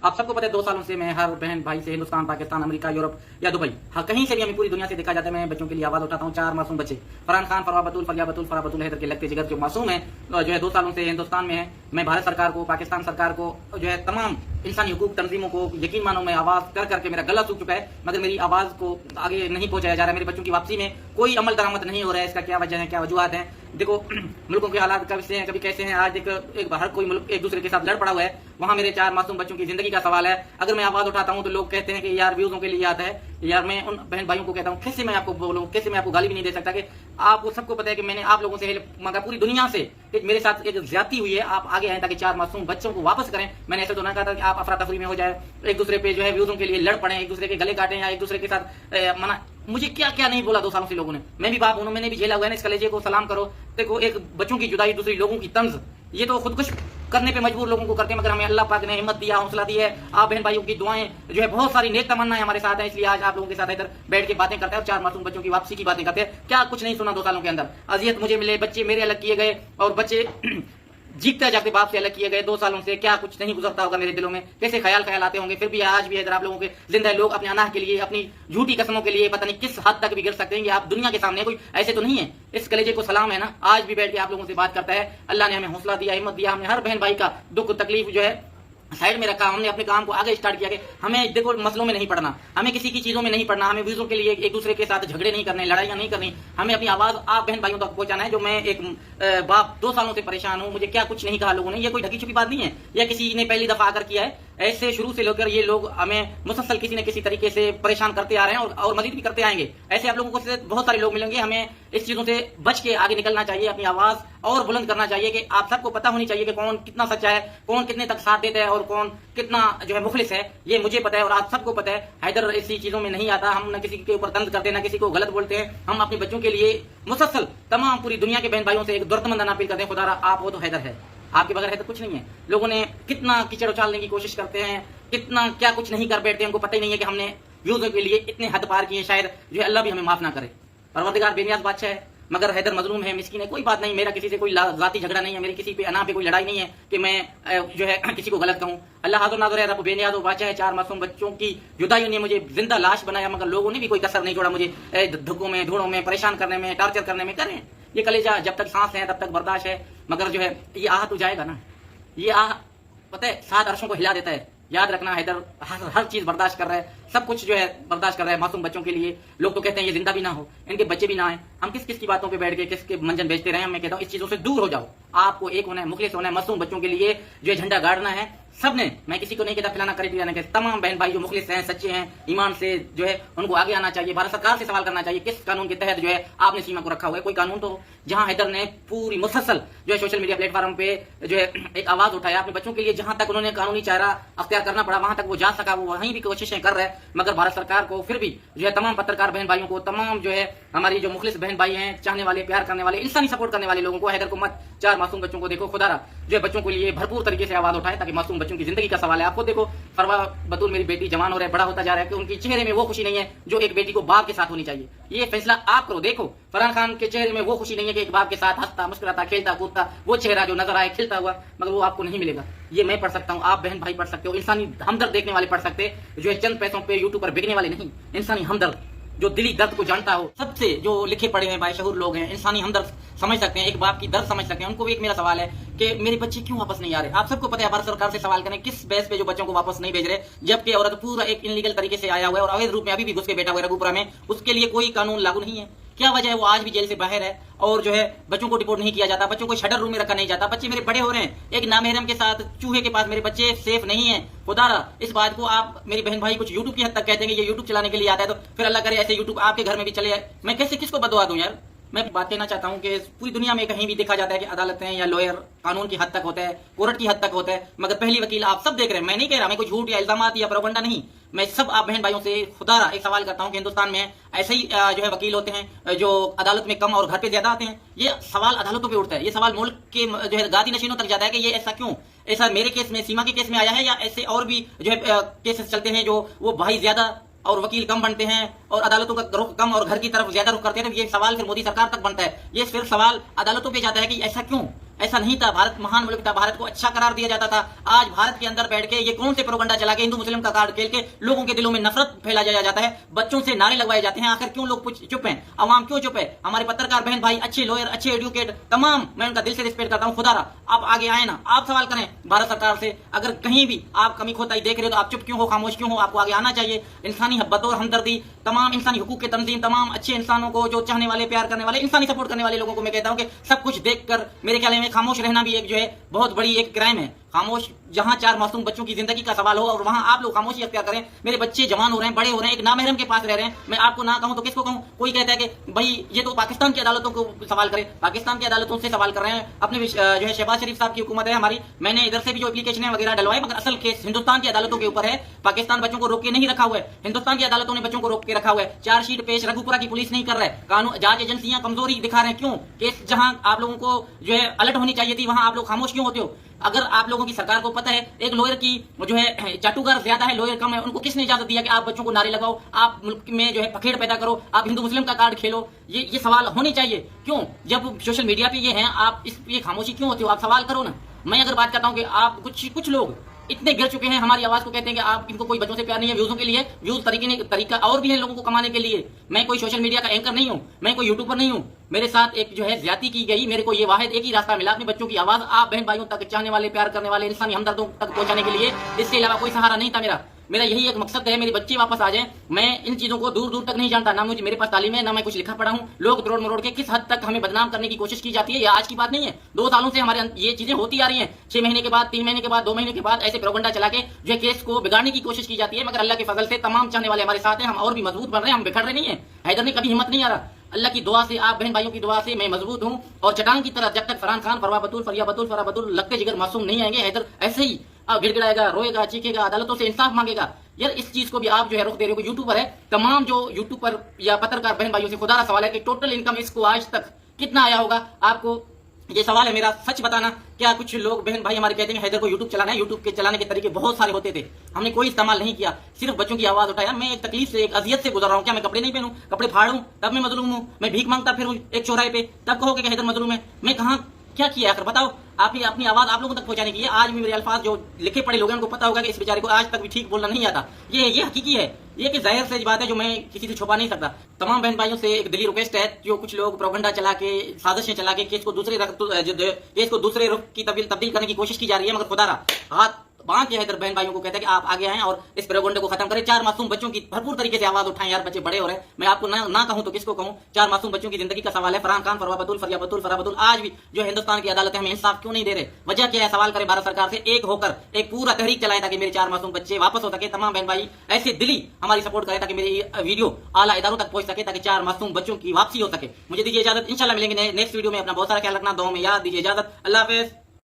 आप सबको पता है 2 सालों से मैं हर बहन भाई से हिंदुस्तान, पाकिस्तान, अमेरिका, यूरोप या दुबई, हाँ कहीं से भी हमें पूरी दुनिया से देखा जाता है, मैं बच्चों के लिए आवाज उठाता हूँ। 4 मासूम बच्चे फरहान खान, फरवा बतूल, फरिया बतूल, फरा बतूल हैदर के लगते जिगर जो मासूम है, जो है 2 सालों से हिंदुस्तान में है। मैं भारत सरकार को, पाकिस्तान सरकार को, जो है तमाम इंसानी हुकूक तंजीमों को यकीन मानो मैं आवाज कर करके मेरा गला सूख चुका है, मगर मेरी आवाज को आगे नहीं पहुंचाया जा रहा है। मेरे बच्चों की वापसी में कोई अमल दरामद नहीं हो रहा है। इसका क्या वजह है, क्या वजूहत है? देखो मुल्कों के हालात कभी से हैं, कभी कैसे हैं। आज एक हर कोई मुल्क एक दूसरे के साथ लड़ पड़ा हुआ है, वहां मेरे 4 मासूम बच्चों की जिंदगी का सवाल है। अगर मैं आवाज उठाता हूं तो लोग कहते हैं कि यार व्यूजों के लिए आता है। यार मैं उन बहन भाइयों को कहता हूं, कैसे मैं आपको बोलूं, कैसे मैं आपको गाली भी नहीं दे सकता कि आपको सबको पता है कि मैंने आप लोगों से हेल्प मांगा, पूरी दुनिया से कि मेरे साथ एक ज्यादती हुई है, आप आगे आए ताकि 4 मासूम बच्चों को वापस करें। मैंने ऐसे तो ना कहा था कि आप अफरा तफरी में हो जाए, एक दूसरे पे जो है व्यूजों के लिए लड़ पड़े, एक दूसरे के गले काटें या एक दूसरे के साथ मना। मुझे क्या क्या नहीं बोला 2 सालों से लोगों ने। मैं भी बाप हूं, मैंने भी झेला हुआ है ना। इस कलेजे को सलाम करो। देखो एक बच्चों की जुदाई, दूसरी लोगों की तंज, ये तो खुदकुश करने पे मजबूर लोगों को करते हैं, मगर हमें अल्लाह पाक ने हिम्मत दिया, हौसला दी है। आप बहन भाइयों की दुआएं जो है, बहुत सारी नेक तमन्नाएं हमारे साथ है, इसलिए आज आप लोगों के साथ इधर बैठ के बातें करते हैं और 4 मासूम बच्चों की वापसी की बातें करते हैं। क्या कुछ नहीं सुना 2 सालों के अंदर? अजियत मुझे मिले, बच्चे मेरे अलग किए गए और बच्चे जीतते जाते बाप से अलग किए गए। 2 सालों से क्या कुछ नहीं गुजरता होगा मेरे दिलों में, कैसे ख्याल आते होंगे। फिर भी आज भी इधर आप लोगों के जिंदा लोग अपने अनाह के लिए, अपनी झूठी कसमों के लिए पता नहीं किस हद तक भी गिर सकते हैं कि आप दुनिया के सामने कोई ऐसे तो नहीं है। इस कलेजे को सलाम है ना, आज भी बैठ के आप लोगों से बात करता है। अल्लाह ने हमें हौसला दिया, हिम्मत दिया। हमने हर बहन भाई का दुख तकलीफ जो है साइड में रखा। हमने अपने काम को आगे स्टार्ट किया कि हमें देखो मसलों में नहीं पड़ना, हमें किसी की चीजों में नहीं पड़ना, हमें व्यूजों के लिए एक दूसरे के साथ झगड़े नहीं करने, लड़ाइयां नहीं करनी। हमें अपनी आवाज आप बहन भाइयों तक पहुंचाना है। जो मैं एक बाप 2 सालों से परेशान हूं, मुझे क्या कुछ नहीं कहा लोगों ने। ये कोई ढकी छुपी बात नहीं है, या किसी ने पहली दफा आकर किया है। ऐसे शुरू से लेकर ये लोग हमें मुसलसल किसी न किसी तरीके से परेशान करते आ रहे हैं और मजीद भी करते आएंगे। ऐसे आप लोगों को से बहुत सारे लोग मिलेंगे। हमें इस चीजों से बच के आगे निकलना चाहिए, अपनी आवाज और बुलंद करना चाहिए कि आप सबको पता होनी चाहिए कि कौन कितना सच्चा है, कौन कितने तक साथ देता है और कौन कितना जो है मुखलिस है। ये मुझे पता है और आप सबको पता है। हैदर ऐसी चीजों में नहीं आता। हम न किसी के ऊपर तंज करते, न किसी को गलत बोलते हैं। हम अपने बच्चों के लिए मुसलसल तमाम पूरी दुनिया के बहन भाइयों से एक दर्दमंद अपील करते हैं, खुदा आप हो तो हैदर है, आपके बगैर हैदर कुछ नहीं है। लोगों ने कितना कीचड़ उछालने की कोशिश करते हैं, कितना क्या कुछ नहीं कर बैठते हैं। उनको पता ही नहीं है कि हमने व्यूजों के लिए इतने हद पार किए। शायद जो है अल्लाह भी हमें माफ ना करे। परवरदिगार बेनियाज बादशाह है, मगर हैदर मजलूम है, मिस्कीन है। कोई बात नहीं, मेरा किसी से कोई जाती झगड़ा नहीं है, मेरी किसी पे अना पे कोई लड़ाई नहीं है कि मैं जो है किसी को गलत कहूं। अल्लाह हाज़िर नाज़िर है, रब बेनियाज बादशाह है। 4 मासूम बच्चों की जुदाई ने मुझे जिंदा लाश बनाया, मगर लोगों ने भी कोई कसर नहीं छोड़ा मुझे धक्कों में, धूड़ों में, परेशान करने में, टार्चर करने में। करें ये कलेजा, जब तक सांस है तब तक बर्दाश्त है, मगर जो है ये आह तो जाएगा ना। ये आह पता है 7 अर्शों को हिला देता है। याद रखना, हैदर हर चीज बर्दाश्त कर रहा है, सब कुछ जो है बर्दाश्त कर रहा है मासूम बच्चों के लिए। लोग तो कहते हैं ये जिंदा भी ना हो, इनके बच्चे भी ना आए। हम किस किस की बातों पे बैठ के किसके मंजन बेचते रहे। मैं कहता हूँ इस चीजों से दूर हो जाओ। आपको एक होना है, मुखलिस होना है, मासूम बच्चों के लिए जो है झंडा गाड़ना है। सबने, मैं किसी को नहीं कहता फिलाना करे पिलाना, तमाम बहन भाई जो मुखलिस हैं, सच्चे हैं, ईमान से जो है उनको आगे आना चाहिए। भारत सरकार से सवाल करना चाहिए किस कानून के तहत जो है आपने सीमा को रखा हुआ है। कोई कानून तो जहां हैदर ने पूरी मुसलसल जो है सोशल मीडिया प्लेटफॉर्म पे जो है एक आवाज उठाया अपने बच्चों के लिए, जहां तक उन्होंने कानूनी चारा अख्तियार करना पड़ा वहां तक वो जा सका, वो वहीं भी कोशिशें कर रहे हैं। मगर भारत सरकार को फिर भी जो है तमाम पत्रकार बहन भाइयों को, तमाम जो है हमारी जो मुखलिस बहन भाई हैं, चाहने वाले, प्यार करने वाले, इंसानी सपोर्ट करने वाले लोगों को, हैदर को मत, 4 मासूम बच्चों को देखो, खुदारा जो है बच्चों के लिए भरपूर तरीके से आवाज उठाए ताकि मासूम बच्चों की जिंदगी का सवाल है। आपको देखो फरवा बतूल मेरी बेटी जवान हो रहा है, बड़ा होता जा रहा है, कि उनकी चेहरे में वो खुशी नहीं है जो एक बेटी को बाप के साथ होनी चाहिए। ये फैसला आप करो। देखो फरहान खान के चेहरे में वो खुशी नहीं है कि एक बाप के साथ हंसता, मुस्कुराता, खेलता कूदता, वो चेहरा जो नजर आए खिलता हुआ, मगर वो आपको नहीं मिलेगा। ये मैं पढ़ सकता हूँ, आप बहन भाई पढ़ सकते हो। इंसानी हमदर्द देखने वाले पढ़ सकते हैं, जो है चंद पैसों पे यूट्यूब पर बिकने वाले नहीं। इंसानी हमदर्द जो दिली दर्द को जानता हो, सबसे जो लिखे पढ़े हैं बाशऊर लोग हैं, इंसानी हमदर्द समझ सकते हैं, एक बाप की दर्द समझ सकते हैं। उनको भी एक मेरा सवाल है कि मेरे बच्चे क्यों वापस नहीं आ रहे। आप सबको पता है, भारत सरकार से सवाल करें किस बेस पे जो बच्चों को वापस नहीं भेज रहे, जबकि औरत पूरा एक इनलीगल तरीके से आया हुआ है और अवैध रूप में अभी भी घुस के बैठा हुआ है रघुपुरा में। उसके लिए कोई कानून लागू नहीं है। क्या वजह है? वो आज भी जेल से बाहर है और जो है बच्चों को डिपोर्ट नहीं किया जाता, बच्चों को शटर रूम में रखा नहीं जाता। बच्चे मेरे बड़े हो रहे हैं, एक नामहरम के साथ चूहे के पास मेरे बच्चे सेफ नहीं है। खुदारा इस बात को आप मेरी बहन भाई कुछ यूट्यूब की हद तक कहते हैं कि ये यूट्यूब चलाने के लिए आता है, तो फिर अल्लाह करे ऐसे यूट्यूब आपके घर में भी चले। मैं कैसे किसको बददुआ दूं यार। मैं बात कहना चाहता हूं कि पूरी दुनिया में कहीं भी देखा जाता है कि अदालतें या लॉयर कानून की हद तक होता है, कोर्ट की हद तक होता है, मगर पहली वकील आप सब देख रहे हैं। मैं नहीं कह रहा, मैं कोई झूठ या इल्जामात या प्रोपगंडा नहीं, मैं सब आप बहन भाइयों से खुदारा एक सवाल करता हूं कि हिंदुस्तान में ऐसे ही जो है वकील होते हैं जो अदालत में कम और घर पे ज्यादा आते हैं। ये सवाल अदालतों पे उठता है, ये सवाल मुल्क के जो है गादी नशीनों तक जाता है कि ये ऐसा क्यों। ऐसा मेरे केस में, सीमा के केस में आया है, या ऐसे और भी जो है केसेस चलते हैं जो वो भाई ज्यादा और वकील कम बनते हैं और अदालतों का रुख कम और घर की तरफ ज्यादा रुख करते हैं। तो ये सवाल फिर मोदी सरकार तक बनता है। ये सिर्फ सवाल अदालतों पे जाता है कि ऐसा क्यों। ऐसा नहीं था। भारत महान मुल्क था, भारत को अच्छा करार दिया जाता था। आज भारत के अंदर बैठ के ये कौन से प्रोपगंडा चला के हिंदू मुस्लिम का कार्ड खेल के लोगों के दिलों में नफरत फैलाया जाता है, बच्चों से नारे लगवाए जाते हैं। आखिर क्यों लोग चुप हैं, अवाम क्यों चुप है? हमारे पत्रकार बहन भाई, अच्छे लॉयर, अच्छे एडवोकेट, तमाम मैं उनका दिल से रिस्पेक्ट करता हूँ। खुदारा आप आगे आए ना, आप सवाल करें भारत सरकार से। अगर कहीं भी आप कमी खोताई देख रहे हो तो आप चुप क्यों हो, खामोश क्यों हो? आपको आगे आना चाहिए। इंसानी बतौर हमदर्दी तमाम इंसानी हुकूक के तंजीम, तमाम अच्छे इंसानों को, जो चाहने वाले, प्यार करने वाले, इंसानी सपोर्ट करने वाले लोगों को मैं कहता हूं कि सब कुछ देखकर मेरे ख्याल में खामोश रहना भी एक जो है बहुत बड़ी एक क्राइम है। खामोश, जहां 4 मासूम बच्चों की जिंदगी का सवाल हो और वहां आप लोग खामोशी अख्तियार करें। मेरे बच्चे जवान हो रहे हैं, बड़े हो रहे हैं, एक नामहरम के पास रह रहे हैं। मैं आपको ना कहूं तो किसको कहूं? कोई कहता है कि भाई ये तो पाकिस्तान की अदालतों को सवाल करे, पाकिस्तान की अदालतों से सवाल कर रहे हैं। अपने जो है शहबाज शरीफ साहब की हुकूमत है हमारी, मैंने इधर से भी जो एप्लीकेशन वगैरह डलवाई, मगर असल केस हिंदुस्तान की अदालतों के ऊपर है। पाकिस्तान बच्चों को रोक के नहीं रखा हुआ है, हिंदुस्तान की अदालतों ने बच्चों को रोक के रखा हुआ है। चार्जशीट पेश रघुपुरा की पुलिस नहीं कर रहा है, कानून जांच एजेंसियां कमजोरी दिखा रहे हैं। क्यों? केस जहां आप लोगों को जो है अलर्ट होनी चाहिए थी, वहां आप लोग खामोश क्यों होते हो? अगर आप लोगों की सरकार को पता है एक लॉयर की जो है चाटुकार ज्यादा है, लॉयर कम है, उनको किसने इजाजत दिया कि आप बच्चों को नारे लगाओ, आप मुल्क में जो है पखेड़ पैदा करो, आप हिंदू मुस्लिम का कार्ड खेलो? ये सवाल होने चाहिए। क्यों? जब सोशल मीडिया पे ये है, आप इस ये खामोशी क्यों होते हो? आप सवाल करो ना। मैं अगर बात करता हूँ कि आप कुछ लोग इतने गिर चुके हैं हमारी आवाज को, कहते हैं कि आप इनको कोई बच्चों से प्यार नहीं है, व्यूजों के लिए, व्यूज तरीका और भी है लोगों को कमाने के लिए। मैं कोई सोशल मीडिया का एंकर नहीं हूं, मैं कोई यूट्यूबर नहीं हूं। मेरे साथ एक जो है ज्यादती की गई, मेरे को ये वाहिद एक ही रास्ता मिला, अपने बच्चों की आवाज आप बहन भाइयों तक, चाहने वाले, प्यार करने वाले, इंसानी हमदर्दों तक पहुंचाने के लिए। इसके अलावा कोई सहारा नहीं था मेरा यही एक मकसद है, मेरे बच्चे वापस आ जाएं। मैं इन चीजों को दूर दूर तक नहीं जानता, ना मुझे मेरे पास तालीम है, ना मैं कुछ लिखा पढ़ा हूं। लोग तोड़ मरोड़ के किस हद तक हमें बदनाम करने की कोशिश की जाती है, यह आज की बात नहीं है। 2 सालों से हमारे ये चीजें होती आ रही हैं। 6 महीने के बाद, 3 महीने के बाद, 2 महीने के बाद ऐसे प्रोपगंडा चला के जो है केस को बिगाड़ने की कोशिश की जाती है। मगर अल्लाह के फजल से तमाम चाहने वाले हमारे साथ हैं, हम और भी मजबूत बन रहे हैं, हम बिखर रहे नहीं है। हैदर में कभी हिम्मत नहीं आ रहा। अल्लाह की दुआ से, आप बहन भाइयों की दुआ से मैं मजबूत हूं और चट्टान की तरह जब तक फरहान खान, फरवा बतूल, फरिया बतूल, फरा बतूल लगते जिगर मासूम नहीं आएंगे, हैदर ऐसे ही गिड़गिड़ाएगा, रोएगा, चीखेगा, अदालतों से इंसाफ मांगेगा। यार इस चीज को भी आप जो है रुख दे रहे हो। यूट्यूबर है, तमाम जो यूट्यूब पर या पत्रकार बहन भाइयों से खुदा सवाल है कि टोटल इनकम इसको आज तक कितना आया होगा? आपको ये सवाल है मेरा, सच बताना। क्या कुछ लोग बहन भाई हमारे कहते हैं हैदर को यूट्यूब चलाना है, यूट्यूब के चलाने के तरीके बहुत सारे होते थे, हमने कोई इस्तेमाल नहीं किया, सिर्फ बच्चों की आवाज उठाया। मैं एक तकलीफ से, एक अजियत से गुजर रहा हूँ। क्या मैं कपड़े नहीं पहनूं, कपड़े फाड़ूं तब मैं मजलूम हूँ? मैं भीख मांगता फिर एक चौराहे पे, तब कहोगे कि हैदर मजलूम है? मैं कहाँ क्या किया आखिर बताओ? आप ही अपनी आवाज आप लोगों तक पहुंचाने की है। आज भी मेरे अल्फाज जो लिखे पढ़े लोग हैं उनको पता होगा कि इस बेचारे को आज तक भी ठीक बोलना नहीं आता। ये हकीकी है, ये कि जाहिर सी बात है जो मैं किसी से छुपा नहीं सकता। तमाम बहन भाइयों से एक दिली रिक्वेस्ट है, जो कुछ लोग प्रोपगंडा चला के, साजिशें चला के केस को दूसरे रुख की तब्दील करने की कोशिश की जा रही है, मगर खुदारा हाथ बांध के हैदर बहन भाइयों को कहता है कि आप आगे आएं और इस प्रोपगंडे को खत्म करें। 4 मासूम बच्चों की भरपूर तरीके से आवाज उठाएं। यार बच्चे बड़े हो रहे हैं, मैं आपको ना कहूं तो किसको कहूं? 4 मासूम बच्चों की जिंदगी का सवाल है। फरहान खान, फरवा बतूल, फरिया बतूल, फरा बतूल, आज भी जो हिंदुस्तान की अदालतें हमें इंसाफ क्यों नहीं दे रहे? वजह क्या है? सवाल करें भारत सरकार से, एक होकर एक पूरा तहरीक चलाए ताकि मेरे 4 मासूम बच्चे वापस हो सके। तमाम बहन भाई ऐसे दिली हमारी सपोर्ट करें ताकि मेरी वीडियो आला इदारों तक पहुंच सके, ताकि 4 मासूम बच्चों की वापसी हो सके। मुझे दीजिए इजाजत, इंशाल्लाह मिलेंगे नेक्स्ट वीडियो में। अपना बहुत सारा ख्याल रखना, दुआओं में याद दीजिए। इजाजत, अल्लाह हाफिज।